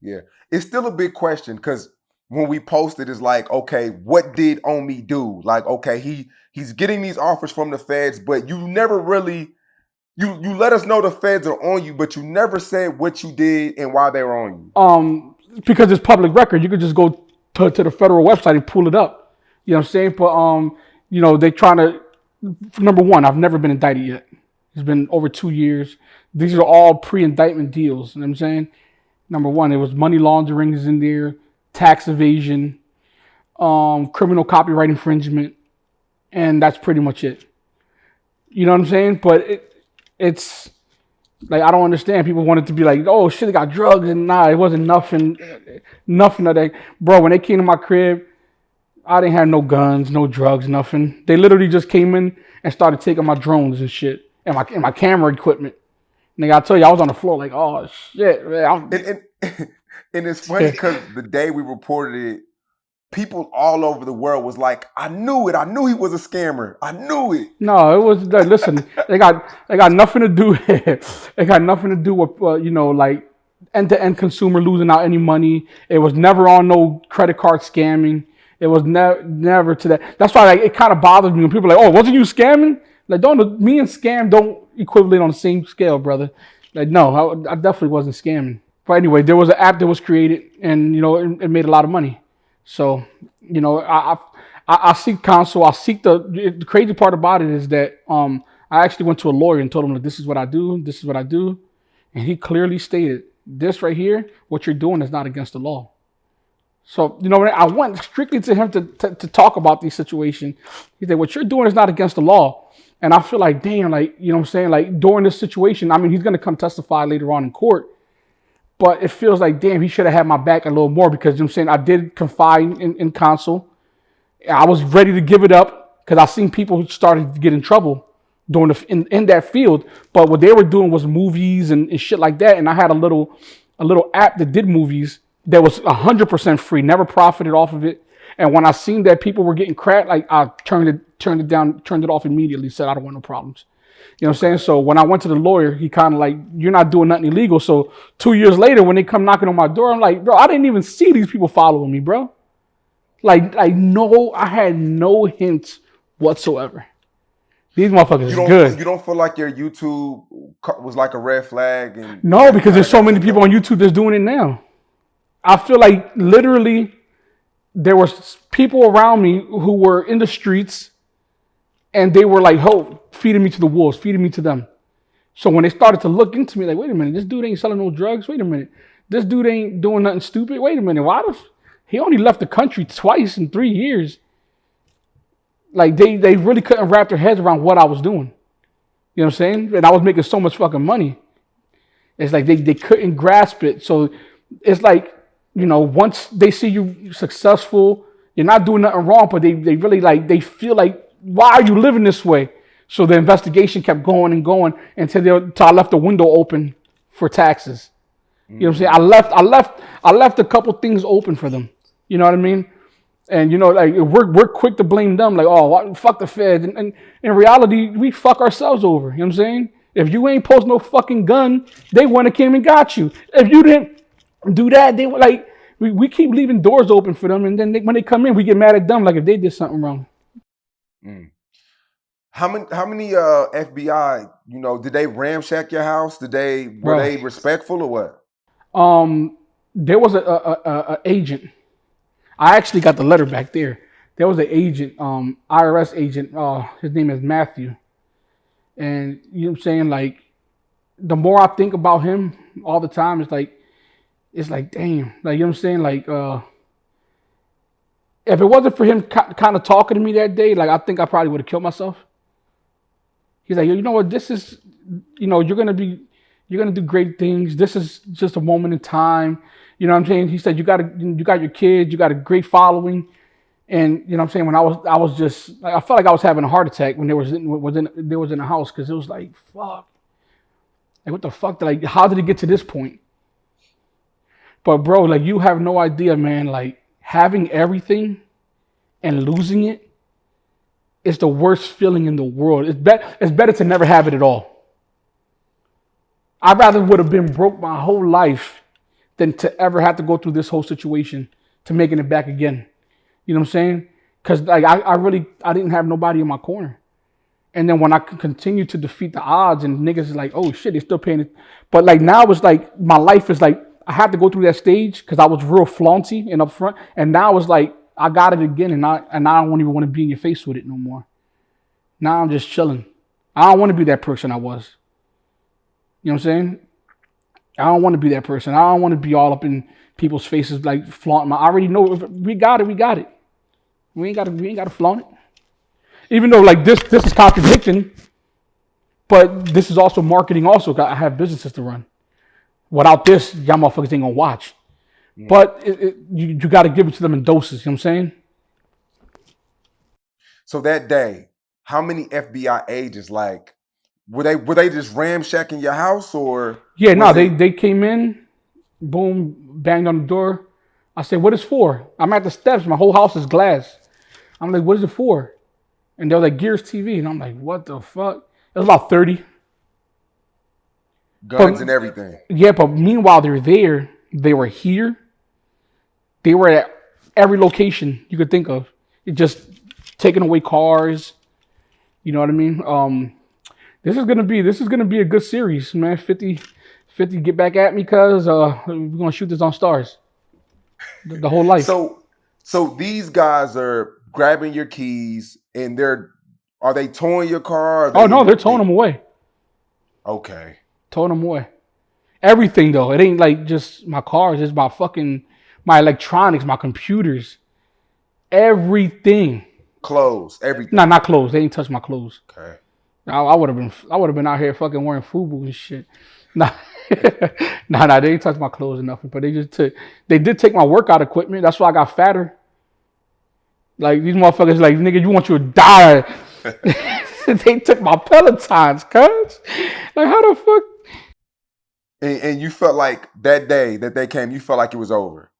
Yeah, it's still a big question because when we posted, it's like, okay, what did Omi do? Like, okay, he's getting these offers from the feds, but you never really you let us know the feds are on you, but you never said what you did and why they were on you. Because it's public record. You could just go to the federal website and pull it up. You know what I'm saying? But they trying to. Number one, I've never been indicted yet. It's been over 2 years. These are all pre-indictment deals. You know what I'm saying? Number one, it was money laundering is in there, tax evasion, criminal copyright infringement, and that's pretty much it. You know what I'm saying? But it's like I don't understand. People wanted to be like, oh shit, they got drugs, and nah, it wasn't nothing of that. Bro, when they came to my crib, I didn't have no guns, no drugs, nothing. They literally just came in and started taking my drones and shit and my camera equipment. Nigga, I tell you, I was on the floor like, oh shit, man. And it's funny because the day we reported it, people all over the world was like, I knew it. I knew he was a scammer. I knew it. No, it was listen. They got nothing to do. It got nothing to do with like end-to-end consumer losing out any money. It was never on no credit card scamming. It was never to that. That's why it kind of bothers me when people are like, oh, wasn't you scamming? Like, me and scam don't equivalent on the same scale, brother. Like, no, I definitely wasn't scamming. But anyway, there was an app that was created, and it made a lot of money. So, I seek counsel. I seek the crazy part about it is that I actually went to a lawyer and told him that this is what I do, this is what I do, and he clearly stated this right here. What you're doing is not against the law. So, I went strictly to him to talk about the situation. He said, what you're doing is not against the law. And I feel like, damn, like, you know what I'm saying? Like, during this situation, I mean, he's going to come testify later on in court. But it feels like, damn, he should have had my back a little more because, you know what I'm saying, I did confide in counsel. I was ready to give it up because I seen people who started to get in trouble during in that field. But what they were doing was movies and shit like that. And I had a little app that did movies that was 100% free, never profited off of it. And when I seen that people were getting cracked, like I turned it off immediately, said I don't want no problems. You know what I'm saying? So when I went to the lawyer, he kind of like, you're not doing nothing illegal. So 2 years later, when they come knocking on my door, I'm like, bro, I didn't even see these people following me, bro. Like no, I had no hints whatsoever. These motherfuckers is good. You don't feel like your YouTube was like a red flag? No, because there's so many people on YouTube that's doing it now. I feel like literally there was people around me who were in the streets and they were like, feeding me to the wolves, feeding me to them. So when they started to look into me, like, wait a minute, this dude ain't selling no drugs. Wait a minute, this dude ain't doing nothing stupid. Wait a minute, he only left the country twice in 3 years. Like they really couldn't wrap their heads around what I was doing. You know what I'm saying? And I was making so much fucking money. It's like they couldn't grasp it. So it's like, once they see you successful, you're not doing nothing wrong, but they really they feel like, why are you living this way? So the investigation kept going and going until I left the window open for taxes. You know what I'm saying? I left a couple things open for them. You know what I mean? And like we're quick to blame them, like, oh, fuck the Fed. And in reality, we fuck ourselves over. You know what I'm saying? If you ain't post no fucking gun, they wouldn't have came and got you. If you didn't do that, they were like, we keep leaving doors open for them, and then when they come in, we get mad at them like if they did something wrong. Mm. How many FBI, did they ramshack your house? Were they respectful or what? There was a agent. I actually got the letter back there. There was an agent, IRS agent. His name is Matthew. And you know what I'm saying? Like, the more I think about him all the time, it's like, damn. Like, you know what I'm saying? Like, if it wasn't for him kind of talking to me that day, like, I think I probably would have killed myself. He's like, you know what? This is, you're gonna do great things. This is just a moment in time. You know what I'm saying? He said, you got your kids, you got a great following. And you know what I'm saying? When I was just, I felt like I was having a heart attack when they was in the house, because it was like, fuck. Like, what the fuck? Like, how did it get to this point? But bro, like, you have no idea, man. Like, having everything and losing it It's the worst feeling in the world. It's better to never have it at all. I rather would have been broke my whole life than to ever have to go through this whole situation to making it back again. You know what I'm saying? Because like I didn't have nobody in my corner. And then when I could continue to defeat the odds and niggas is like, oh shit, they still paying it. But like now it's like my life is like I had to go through that stage because I was real flaunty and upfront. And now it's like I got it again and I don't even want to be in your face with it no more. Now I'm just chilling. I don't want to be that person I was. You know what I'm saying? I don't want to be that person. I don't want to be all up in people's faces like flaunting. I already know if we got it, we got it. We ain't gotta flaunt it. Even though like this is contradicting, but this is also marketing also. I have businesses to run. Without this, y'all motherfuckers ain't gonna watch. Yeah. But you got to give it to them in doses. You know what I'm saying? So that day, how many FBI agents like were they just ramshacking your house or? Yeah, no, they came in, boom, banged on the door. I said, "What is for?" I'm at the steps. My whole house is glass. I'm like, "What is it for?" And they're like, "Gears TV," and I'm like, "What the fuck?" It was about 30. Guns and everything. Yeah, but meanwhile they're there. They were here. They were at every location you could think of. It just taking away cars. You know what I mean? This is gonna be a good series, man. 50 get back at me, cuz we're gonna shoot this on Stars. The whole life. So these guys are grabbing your keys and are they towing your car? Oh no, they're towing them away. Okay. Towing them away. Everything though. It ain't like just my cars, it's my electronics, my computers. Everything. Clothes, everything. Nah, not clothes. They ain't touch my clothes. Okay. I would have been out here fucking wearing FUBU and shit. Nah. Nah, they ain't touch my clothes or nothing. But they did take my workout equipment. That's why I got fatter. Like these motherfuckers like, nigga, you want you to die. They took my Pelotons, cuz. Like how the fuck? And you felt like that day that they came, you felt like it was over.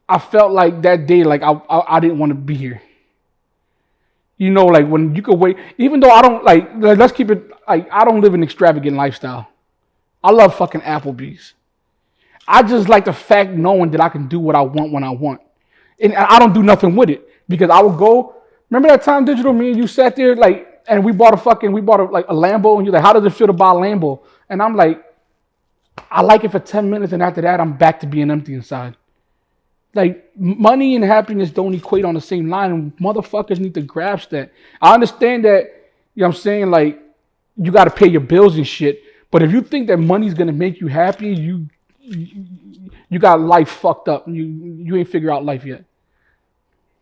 I felt like that day, like I didn't want to be here. You know, like when you could wait, even though I don't like, let's keep it like, I don't live an extravagant lifestyle. I love fucking Applebee's. I just like the fact knowing that I can do what I want when I want. And I don't do nothing with it because I would go, remember that time, Digital, me and you sat there like, and we bought a Lambo and you're like, how does it feel to buy a Lambo? And I'm like, I like it for 10 minutes and after that, I'm back to being empty inside. Like, money and happiness don't equate on the same line, and motherfuckers need to grasp that. I understand that, you know what I'm saying, like, you got to pay your bills and shit, but if you think that money's going to make you happy, you got life fucked up. You ain't figured out life yet.